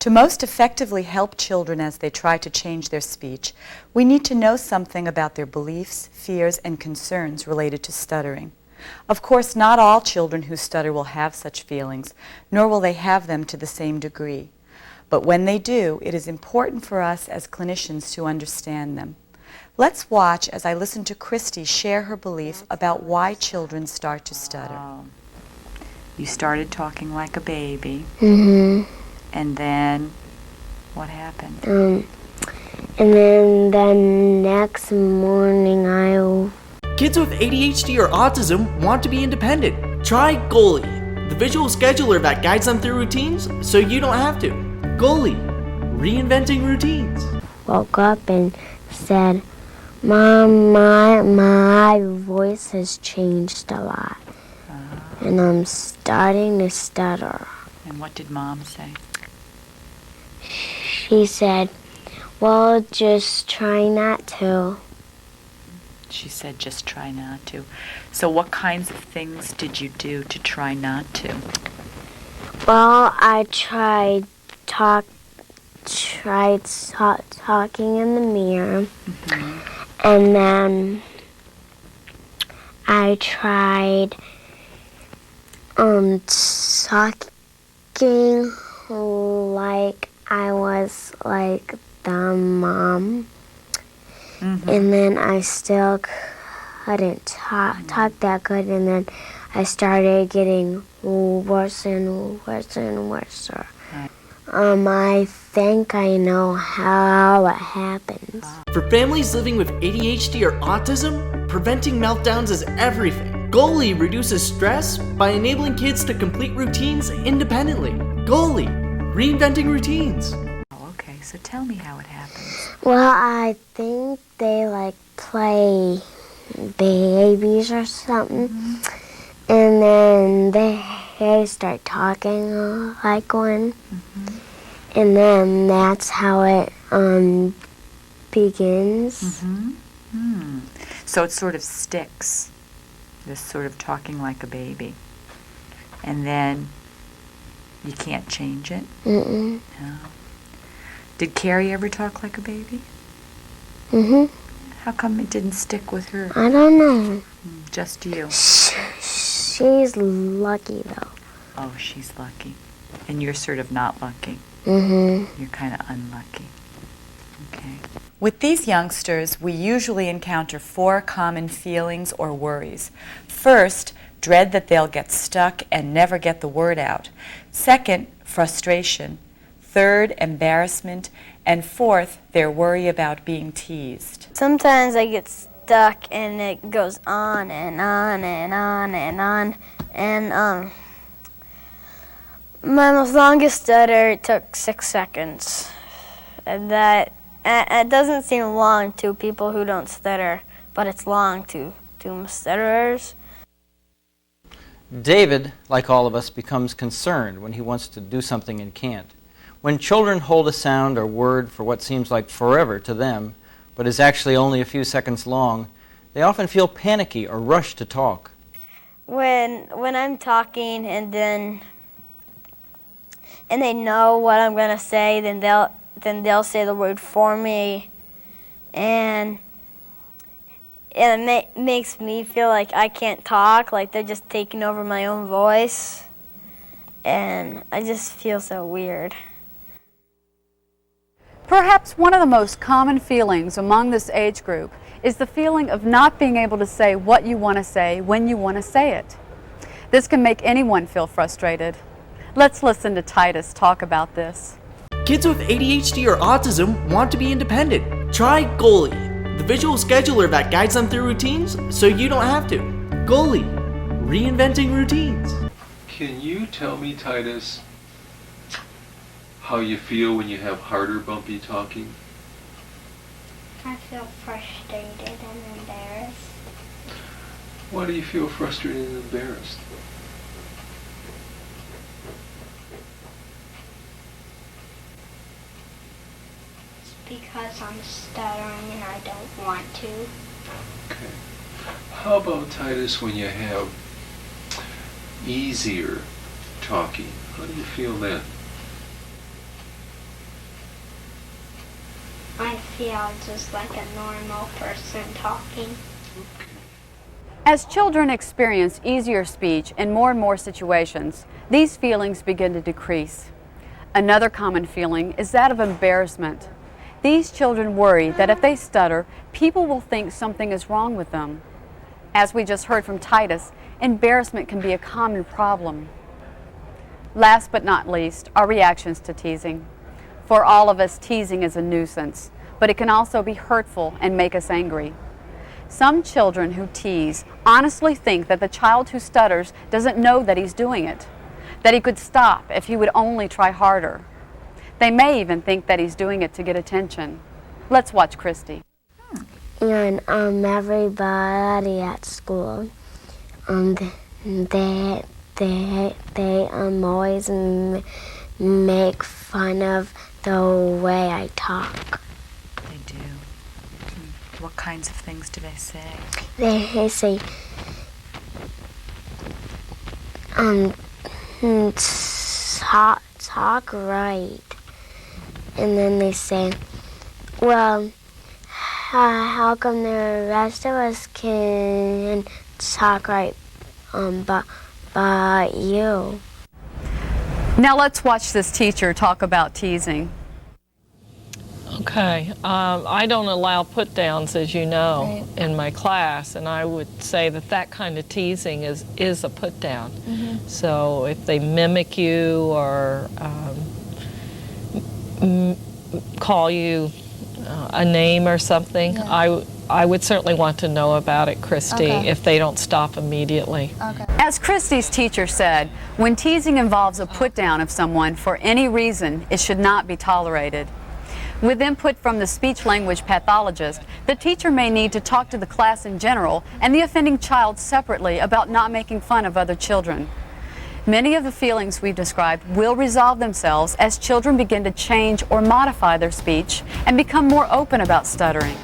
To most effectively help children as they try to change their speech, we need to know something about their beliefs, fears, and concerns related to stuttering. Of course, not all children who stutter will have such feelings, nor will they have them to the same degree. But when they do, it is important for us as clinicians to understand them. Let's watch as I listen to Christy share her belief about why children start to stutter. You started talking like a baby. Mm-hmm. And then, what happened? And then the next morning Kids with ADHD or autism want to be independent. Try Goalie, the visual scheduler that guides them through routines so you don't have to. Goalie, reinventing routines. woke up and said, Mom, my voice has changed a lot. And I'm starting to stutter. And what did Mom say? She said, well, just try not to. She said just try not to. So what kinds of things did you do to try not to? Well, I tried talking in the mirror. Mm-hmm. And then I tried talking like I was like the mom. Mm-hmm. And then I still couldn't talk that good, and then I started getting worse and worse and worse. Right. I think I know how it happens. For families living with ADHD or autism, preventing meltdowns is everything. Goalie reduces stress by enabling kids to complete routines independently. Goalie, reinventing routines. Okay, so tell me how it happens. Well, I think they like play babies or something, and then they start talking like one, and then that's how it begins. So it sort of sticks, this sort of talking like a baby, and then you can't change it? Mm-mm. No. Did Carrie ever talk like a baby? How come it didn't stick with her? I don't know. Just you. She's lucky though. Oh, she's lucky. And you're sort of not lucky. Mm-hmm. You're kind of unlucky. Okay. With these youngsters, we usually encounter 4 common feelings or worries. First, dread that they'll get stuck and never get the word out. Second, frustration. Third, embarrassment. And fourth, their worry about being teased. Sometimes I get stuck and it goes on and on and on and on. And my longest stutter took 6 seconds. And that it doesn't seem long to people who don't stutter, but it's long to stutterers. David, like all of us, becomes concerned when he wants to do something and can't. When children hold a sound or word for what seems like forever to them, but is actually only a few seconds long, they often feel panicky or rush to talk. When I'm talking and they know what I'm gonna say, then they'll say the word for me, and it makes me feel like I can't talk, like they're just taking over my own voice, and I just feel so weird. Perhaps one of the most common feelings among this age group is the feeling of not being able to say what you want to say when you want to say it. This can make anyone feel frustrated. Let's listen to Titus talk about this. Kids with ADHD or autism want to be independent. Try Goalie, the visual scheduler that guides them through routines so you don't have to. Goalie, reinventing routines. Can you tell me, Titus, how you feel when you have harder, bumpy talking? I feel frustrated and embarrassed. Why do you feel frustrated and embarrassed? It's because I'm stuttering and I don't want to. Okay. How about, Titus, when you have easier talking? How do you feel then? feel just like a normal person talking. As children experience easier speech in more and more situations, these feelings begin to decrease. Another common feeling is that of embarrassment. These children worry that if they stutter, people will think something is wrong with them. As we just heard from Titus, embarrassment can be a common problem. Last but not least, our reactions to teasing. For all of us, teasing is a nuisance, but it can also be hurtful and make us angry. Some children who tease honestly think that the child who stutters doesn't know that he's doing it, that he could stop if he would only try harder. They may even think that he's doing it to get attention. Let's watch Christy. And everybody at school, they always make fun of the way I talk. They do. What kinds of things do they say? They say, talk right. And then they say, well, how come the rest of us can talk right, but you? Now let's watch this teacher talk about teasing. Okay, I don't allow put-downs, as you know, in my class, and I would say that that kind of teasing is a put-down. So if they mimic you or call you a name or something, I would certainly want to know about it, Christy, if they don't stop immediately. As Christy's teacher said, when teasing involves a put-down of someone for any reason, it should not be tolerated. With input from the speech-language pathologist, the teacher may need to talk to the class in general and the offending child separately about not making fun of other children. Many of the feelings we've described will resolve themselves as children begin to change or modify their speech and become more open about stuttering.